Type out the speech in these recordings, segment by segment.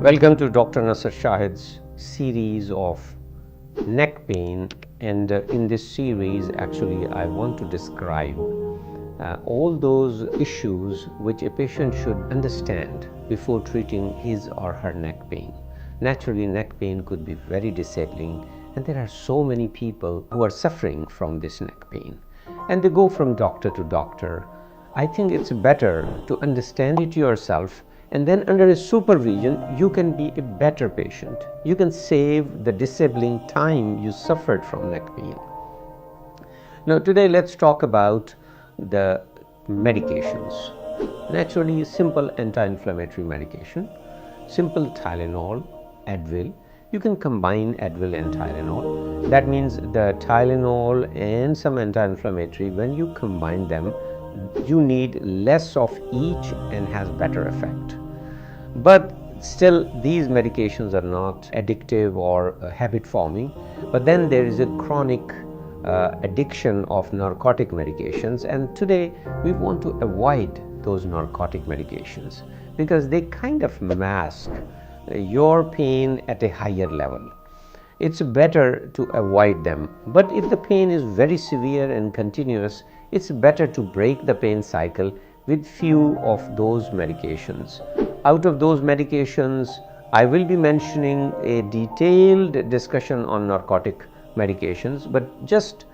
Welcome to Dr. Nasar Shahid's series of neck pain, and in this series actually I want to describe all those issues which a patient should understand before treating his or her neck pain. Naturally, neck pain could be very disabling, and there are so many people who are suffering from this neck pain and they go from doctor to doctor. I think it's better to understand it yourself, and then under a supervision you can be a better patient. You can save the disabling time you suffered from neck pain. Now today let's talk about the medications. Naturally, simple anti-inflammatory medication, simple Tylenol, Advil. You can combine Advil and Tylenol. That means the Tylenol and some anti-inflammatory, when you combine them, you need less of each and has better effect. But still, these medications are not addictive or habit forming. But then there is a chronic addiction of narcotic medications, and today we want to avoid those narcotic medications because they kind of mask your pain at a higher level. It's better to avoid them. But if the pain is very severe and continuous, it's better to break the pain cycle with few of those medications. Out of those medications, I will be mentioning a detailed discussion on narcotic medications, but just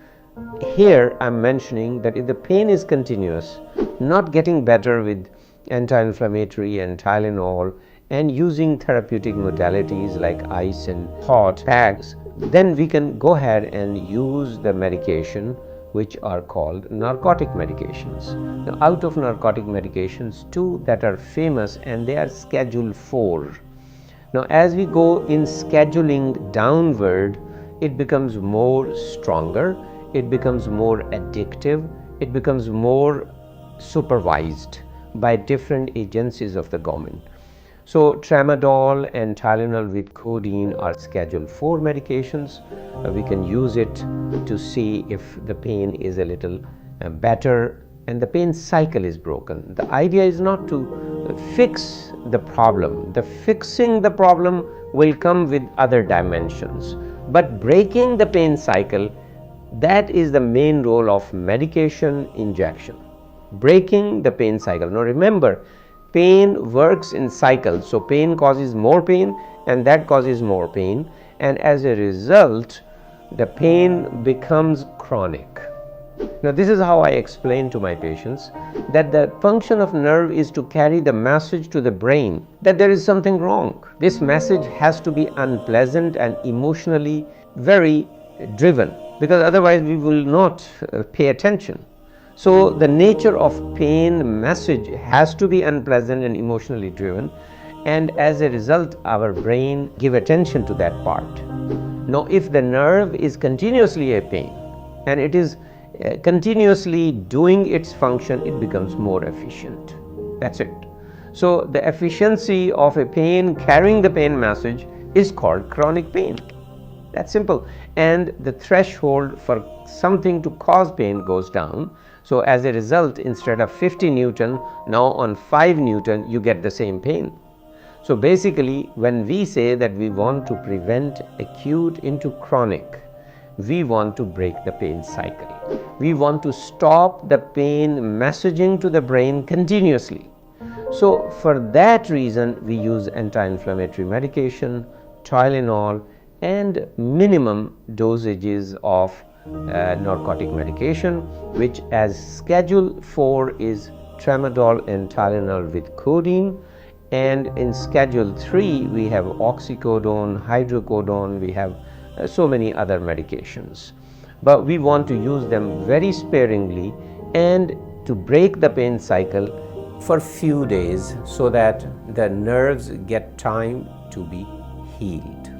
here I'm mentioning that if the pain is continuous, not getting better with anti-inflammatory and Tylenol and using therapeutic modalities like ice and hot packs, then we can go ahead and use the medication which are called narcotic medications. Now, out of narcotic medications, two that are famous, and they are Schedule 4. Now, as we go in scheduling downward, it becomes more stronger, it becomes more addictive, it becomes more supervised by different agencies of the government. So tramadol and Tylenol with codeine are Schedule 4 medications. We can use it to see if the pain is a little better and the pain cycle is broken. The idea is not to fix the problem. The fixing the problem will come with other dimensions. But breaking the pain cycle, that is the main role of medication injection. Breaking the pain cycle. Now remember, pain works in cycles, so pain causes more pain and that causes more pain, and as a result the pain becomes chronic. Now this is how I explain to my patients that the function of nerve is to carry the message to the brain that there is something wrong. This message has to be unpleasant and emotionally very driven, because otherwise we will not pay attention. So the nature of pain message has to be unpleasant and emotionally driven, and as a result our brain give attention to that part. Now if the nerve is continuously a pain and it is continuously doing its function, it becomes more efficient. That's it. So the efficiency of a pain carrying the pain message is called chronic pain. That's simple. And the threshold for something to cause pain goes down. So as a result, instead of 50 Newton, now on 5 Newton, you get the same pain. So basically, when we say that we want to prevent acute into chronic, we want to break the pain cycle. We want to stop the pain messaging to the brain continuously. So for that reason, we use anti-inflammatory medication, Tylenol, and minimum dosages of narcotic medication, which as Schedule 4 is tramadol and Tylenol with codeine, and in Schedule 3 we have oxycodone, hydrocodone, we have so many other medications. But we want to use them very sparingly and to break the pain cycle for few days so that the nerves get time to be healed.